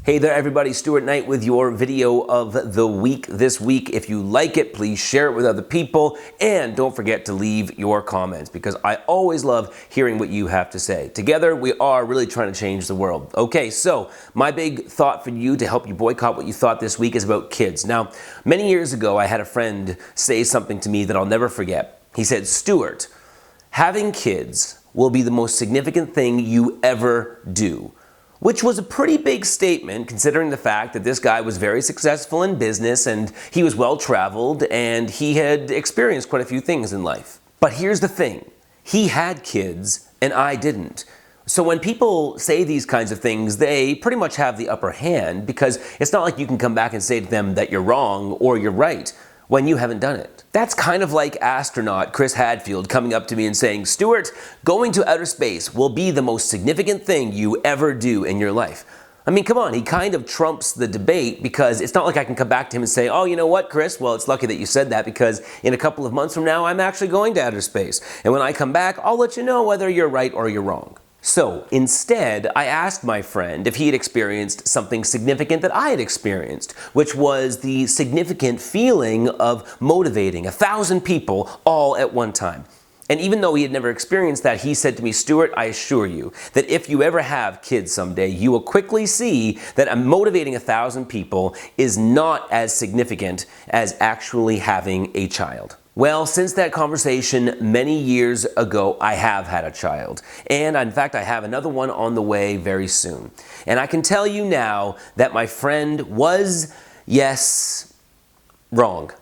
Hey there everybody, Stuart Knight with your video of the week this week. If you like it, please share it with other people and don't forget to leave your comments because I always love hearing what you have to say. Together, we are really trying to change the world. Okay, so my big thought for you to help you boycott what you thought this week is about kids. Now, many years ago, I had a friend say something to me that I'll never forget. He said, Stuart, having kids will be the most significant thing you ever do. Which was a pretty big statement considering the fact that this guy was very successful in business and he was well traveled and he had experienced quite a few things in life. But here's the thing, he had kids and I didn't. So when people say these kinds of things, they pretty much have the upper hand because it's not like you can come back and say to them that you're wrong or you're right when you haven't done it. That's kind of like astronaut Chris Hadfield coming up to me and saying, Stuart, going to outer space will be the most significant thing you ever do in your life. I mean, come on, he kind of trumps the debate because it's not like I can come back to him and say, oh, you know what, Chris? Well, it's lucky that you said that because in a couple of months from now, I'm actually going to outer space. And when I come back, I'll let you know whether you're right or you're wrong. So instead, I asked my friend if he had experienced something significant that I had experienced, which was the significant feeling of motivating 1,000 people all at one time. And even though he had never experienced that, he said to me, Stuart, I assure you that if you ever have kids someday, you will quickly see that motivating 1,000 people is not as significant as actually having a child. Well, since that conversation many years ago, I have had a child. And in fact, I have another one on the way very soon. And I can tell you now that my friend was, yes, wrong.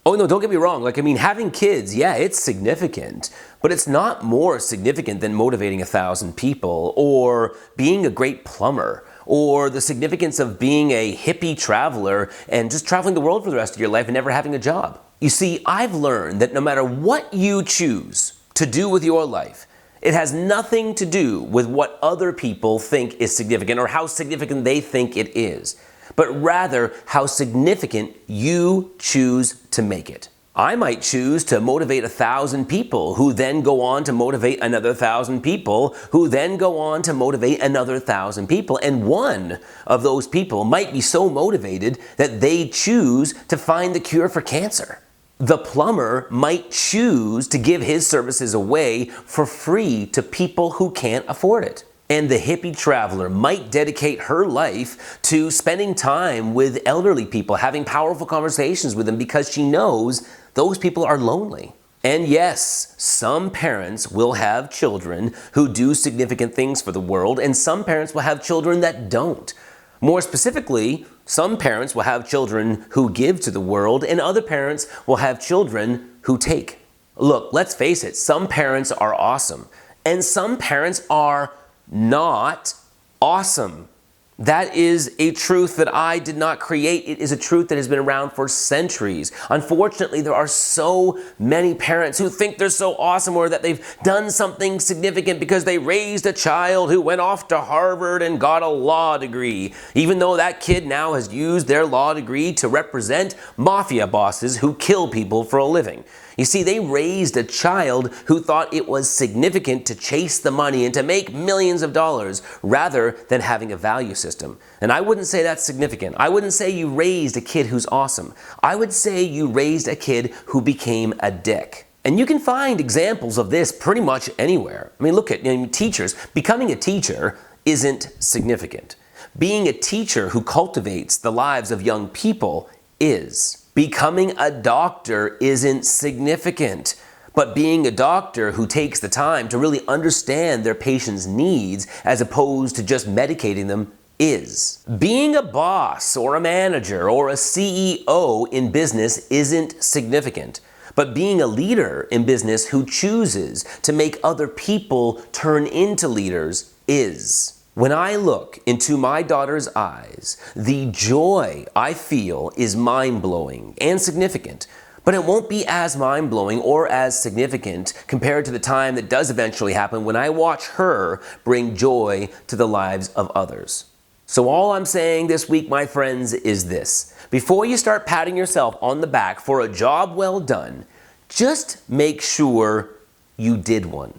Oh no, don't get me wrong. Having kids, yeah, it's significant, but it's not more significant than motivating 1,000 people or being a great plumber or the significance of being a hippie traveler and just traveling the world for the rest of your life and never having a job. You see, I've learned that no matter what you choose to do with your life, it has nothing to do with what other people think is significant or how significant they think it is, but rather how significant you choose to make it. I might choose to motivate 1,000 people who then go on to motivate another 1,000 people who then go on to motivate another 1,000 people. And one of those people might be so motivated that they choose to find the cure for cancer. The plumber might choose to give his services away for free to people who can't afford it. And the hippie traveler might dedicate her life to spending time with elderly people, having powerful conversations with them because she knows those people are lonely. And yes, some parents will have children who do significant things for the world, and some parents will have children that don't. More specifically, some parents will have children who give to the world, and other parents will have children who take. Look, let's face it, some parents are awesome, and some parents are not awesome. That is a truth that I did not create. It is a truth that has been around for centuries. Unfortunately, there are so many parents who think they're so awesome or that they've done something significant because they raised a child who went off to Harvard and got a law degree, even though that kid now has used their law degree to represent mafia bosses who kill people for a living. You see, they raised a child who thought it was significant to chase the money and to make millions of dollars rather than having a value system. And I wouldn't say that's significant. I wouldn't say you raised a kid who's awesome. I would say you raised a kid who became a dick. And you can find examples of this pretty much anywhere. I mean, look at teachers. Becoming a teacher isn't significant. Being a teacher who cultivates the lives of young people is. Becoming a doctor isn't significant, but being a doctor who takes the time to really understand their patients' needs as opposed to just medicating them is. Being a boss or a manager or a CEO in business isn't significant, but being a leader in business who chooses to make other people turn into leaders is. When I look into my daughter's eyes, the joy I feel is mind-blowing and significant, but it won't be as mind-blowing or as significant compared to the time that does eventually happen when I watch her bring joy to the lives of others. So all I'm saying this week, my friends, is this. Before you start patting yourself on the back for a job well done, just make sure you did one.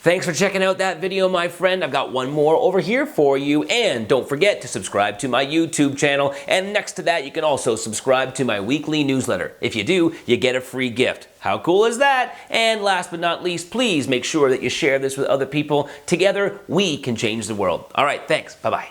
Thanks for checking out that video, my friend. I've got one more over here for you. And don't forget to subscribe to my YouTube channel. And next to that, you can also subscribe to my weekly newsletter. If you do, you get a free gift. How cool is that? And last but not least, please make sure that you share this with other people. Together, we can change the world. All right, thanks. Bye-bye.